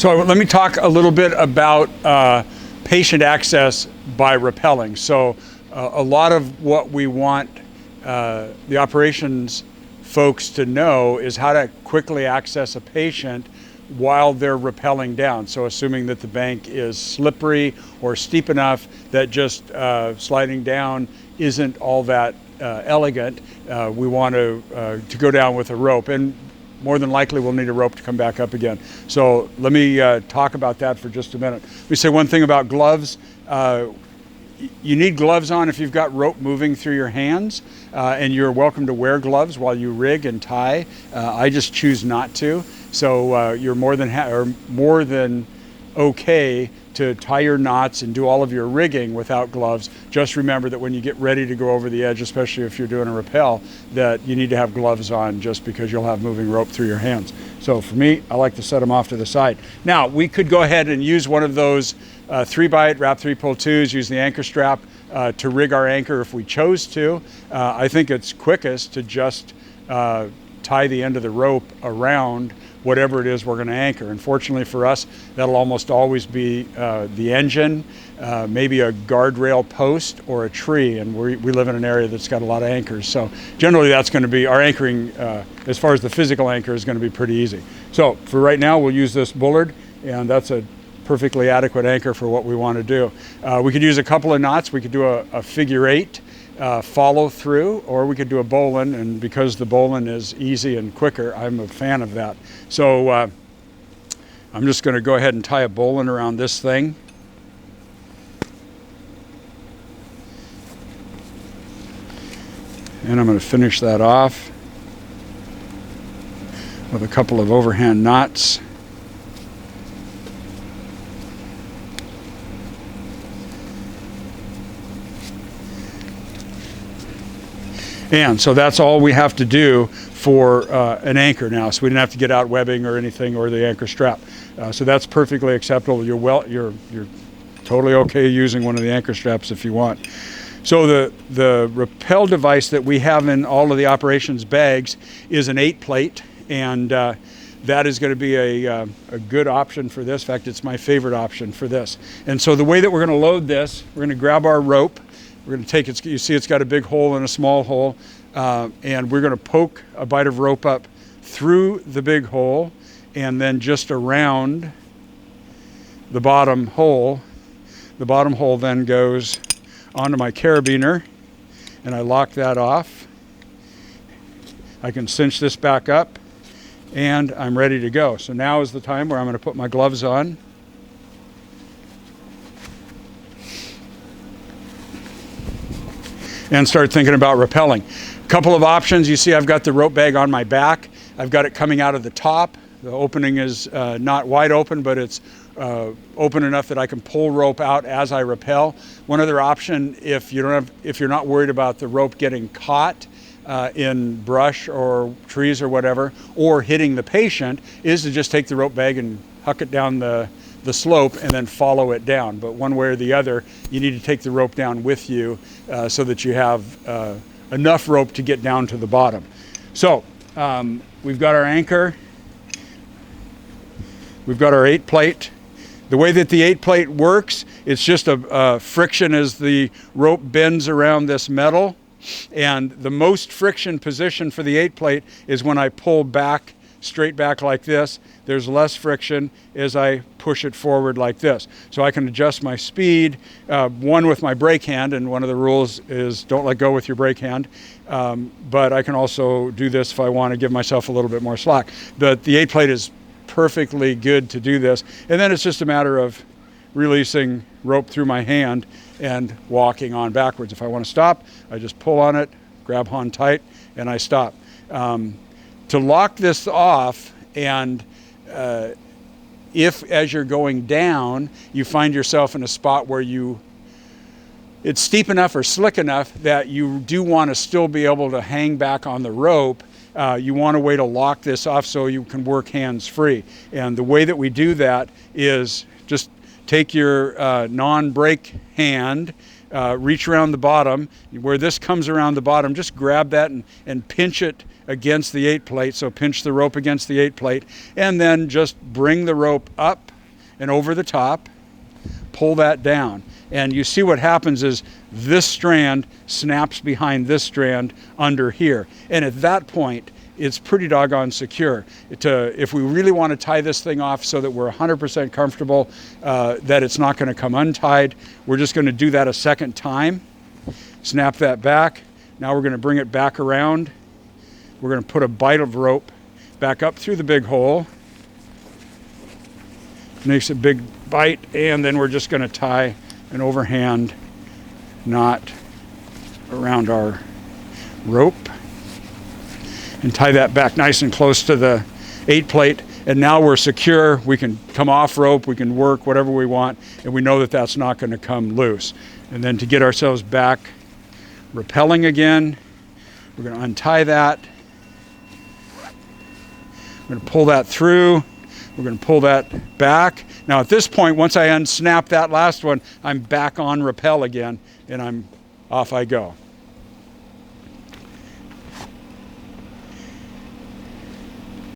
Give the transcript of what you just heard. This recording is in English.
So let me talk a little bit about patient access by rappelling. So a lot of what we want the operations folks to know is how to quickly access a patient while they're rappelling down. So assuming that the bank is slippery or steep enough that just sliding down isn't all that elegant, we want to go down with a rope. And more than likely we'll need a rope to come back up again. So let me talk about that for just a minute. Let me say one thing about gloves. You need gloves on if you've got rope moving through your hands, and you're welcome to wear gloves while you rig and tie. I just choose not to. So you're more than okay to tie your knots and do all of your rigging without gloves. Just remember that when you get ready to go over the edge, especially if you're doing a rappel, that you need to have gloves on just because you'll have moving rope through your hands. So for me, I like to set them off to the side. Now, we could go ahead and use one of those 3-bight wrap 3-pull-2s, use the anchor strap to rig our anchor if we chose to. I think it's quickest to just tie the end of the rope around whatever it is we're going to anchor. Unfortunately for us, that'll almost always be the engine, maybe a guardrail post or a tree, and we live in an area that's got a lot of anchors. So generally that's going to be our anchoring, as far as the physical anchor, is going to be pretty easy. So for right now we'll use this bullard, and that's a perfectly adequate anchor for what we want to do. We could use a couple of knots. We could do a figure 8 follow through, or we could do a bowline, and because the bowline is easy and quicker, I'm a fan of that. So I'm just going to go ahead and tie a bowline around this thing. And I'm going to finish that off with a couple of overhand knots. And so that's all we have to do for an anchor now. So we didn't have to get out webbing or anything, or the anchor strap. So that's perfectly acceptable. You're totally okay using one of the anchor straps if you want. So the rappel device that we have in all of the operations bags is an 8-plate, and that is going to be a good option for this. In fact, it's my favorite option for this. And so the way that we're going to load this, we're going to grab our rope. We're going to take it, you see it's got a big hole and a small hole, and we're going to poke a bite of rope up through the big hole and then just around the bottom hole. The bottom hole then goes onto my carabiner, and I lock that off. I can cinch this back up, and I'm ready to go. So now is the time where I'm going to put my gloves on. And start thinking about rappelling. A couple of options. You see I've got the rope bag on my back. I've got it coming out of the top. The opening is not wide open, but it's open enough that I can pull rope out as I rappel. One other option, if you're not worried about the rope getting caught in brush or trees or whatever, or hitting the patient, is to just take the rope bag and huck it down the slope and then follow it down. But one way or the other, you need to take the rope down with you so that you have enough rope to get down to the bottom. So we've got our anchor. We've got our 8-plate. The way that the 8-plate works, it's just a friction as the rope bends around this metal. And the most friction position for the 8-plate is when I pull back, straight back like this. There's less friction as I push it forward like this. So I can adjust my speed, one with my brake hand, and one of the rules is don't let go with your brake hand. But I can also do this if I want to give myself a little bit more slack. But the 8-plate is perfectly good to do this. And then it's just a matter of releasing rope through my hand and walking on backwards. If I want to stop, I just pull on it, grab on tight, and I stop. To lock this off, and if as you're going down you find yourself in a spot where it's steep enough or slick enough that you do want to still be able to hang back on the rope, you want a way to lock this off so you can work hands free. And the way that we do that is just take your non-brake hand, reach around the bottom. Where this comes around the bottom, just grab that and pinch it against the 8 plate. So pinch the rope against the 8 plate, and then just bring the rope up and over the top, pull that down. And you see what happens is this strand snaps behind this strand under here. And at that point, it's pretty doggone secure. If we really want to tie this thing off so that we're 100% comfortable that it's not going to come untied, we're just going to do that a second time. Snap that back. Now we're going to bring it back around. We're going to put a bite of rope back up through the big hole. Makes a big bite, and then we're just going to tie an overhand knot around our rope and tie that back nice and close to the 8 plate. And now we're secure. We can come off rope, we can work whatever we want, and we know that that's not going to come loose. And then to get ourselves back rappelling again, we're going to untie that. We're going to pull that through. We're going to pull that back. Now at this point, once I unsnap that last one, I'm back on rappel again, and off I go.